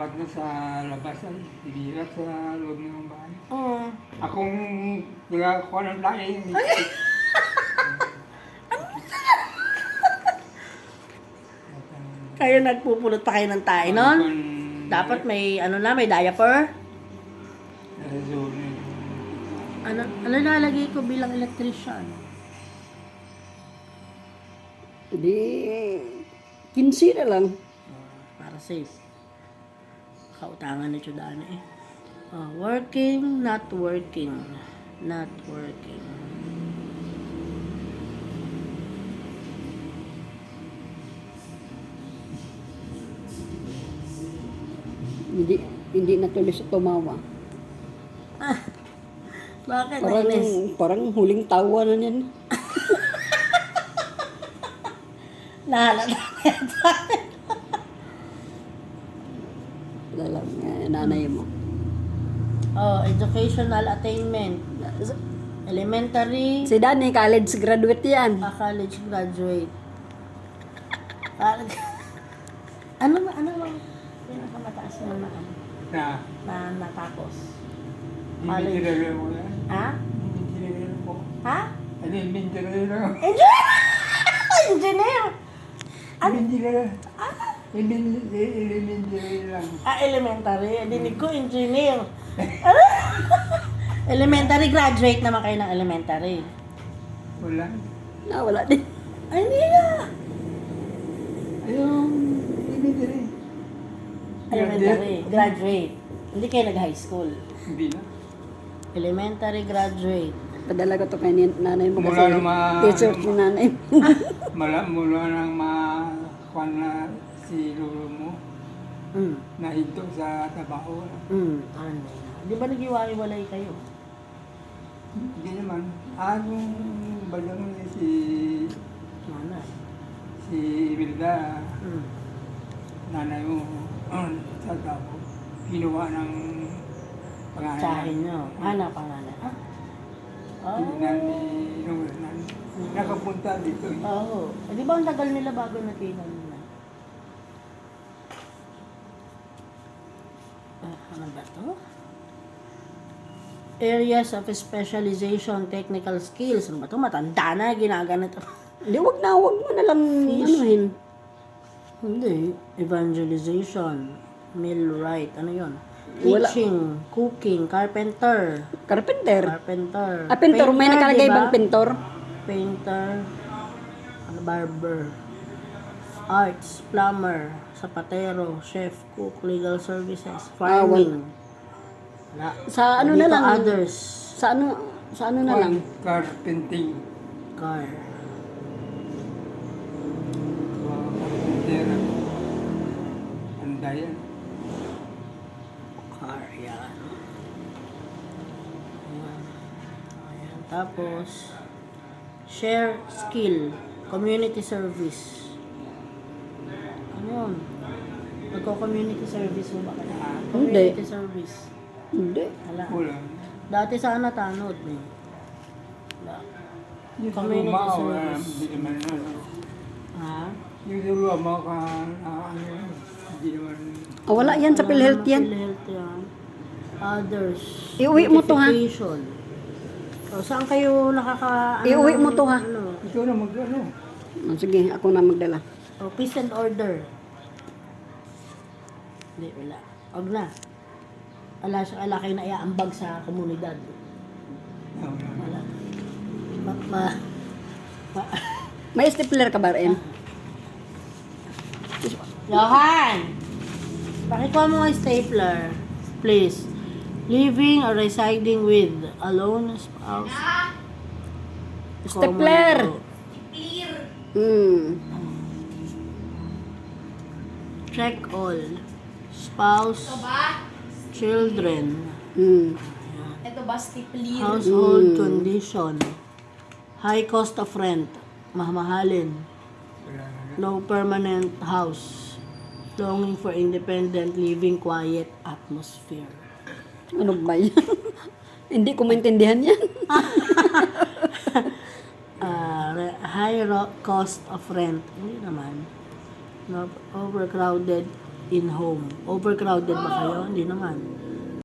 apat na sa labas ay ibirap sa loob ng bahay. Oo. Akong nagkakuha ng lain. Kayo nagpupulot pa kayo ng tayo nun? Dapat may, may diaper? Ano nalagay ko bilang electrician? Di, 15 na lang. Para safe. Kautangan ni Chudana eh. Working, not working. Not working. Hindi na tuloy sa tumawa. Bakit? Nainis? Parang huling tawa na yan. Nahalata na yata. Lalang nanay mo. Educational attainment. Elementary, Si Danny, college graduate yan. college graduate. Ano pinakamataas na natapos? College. Engineer mo yan. Ha? Engineer mo. Ha? Ano yung engineer lang? Engineer! Engineer. Engineer lang. Elementary. Dinig ko, engineer. Elementary, graduate naman kayo ng elementary. Wala. Wala din. Ay, hindi na. Ayun, engineer. Elementary, graduate. Hindi kayo nag-high school. Hindi na. Elementary, graduate. Padala ko to kay nanay mo Mula kasi naman- teacher ni nanay mo. Mula nang makuhan na si lolo mo, nahinto sa trabaho. Ano na. Di ba nag-iwalay kayo? Hindi naman. Anong balang si Nanay. Imelda, Mm. nanay mo, sa trabaho, ginawa ng pangalan. Tsahin nyo. Pangalan. Tingnan ni Nolan. Nakapunta dito. Oo. Di ba ang tagal nila bago nakita nila? Ano ba to? Areas of specialization, technical skills. Ano ba to? Matanda na, ginaganito. Hindi, wag mo na lang Fish. anuhin. Hindi. Evangelization, millwright, ano yon? Wala. Teaching, cooking, carpenter. Carpenter. Carpenter. Pintor. May Painter, nakalagay diba? bang pintor? Painter, barber, arts, plumber, sapatero, chef, cook, legal services, farming. Wala. Sa ano Dito, na lang? others. Sa ano na lang? Carpenting. Car. Carpenter. Andayan. Car, yan. Ayan. Ayan. Tapos, share skill, community service. Ano yun? Nagko-community service mo ba kayo? Hindi. Community service. Hindi. Wala. Wala. Dati sana tanod eh. Wala. Yung Community luma, service. hindi naman ano. Ha? Yung luma ka, ano, hindi naman. Wala yan sa PhilHealth yan. PhilHealth yan. Others. Iuwi mo to, ha? Notification. O, saan kayo Iuwi mo to, ha? Ikaw na mag-ano. Sige, ako na magdala. O, peace and order. Hindi, wala. Huwag na. Ala kayo na iaambag sa komunidad. Wala. May stapler ka ba, Em? Johan! Pakikuha mo ang stapler. Please. Living or residing with alone spouse. Stapler! Check all. Spouse. Children. Ito ba stipler? Household condition. High cost of rent. Mamahalin. No permanent house. Longing for independent living, quiet atmosphere. Ano ba yan? Hindi ko maintindihan yan. High cost of rent. Hindi naman. No, overcrowded in home. Overcrowded ba kayo? Hindi naman.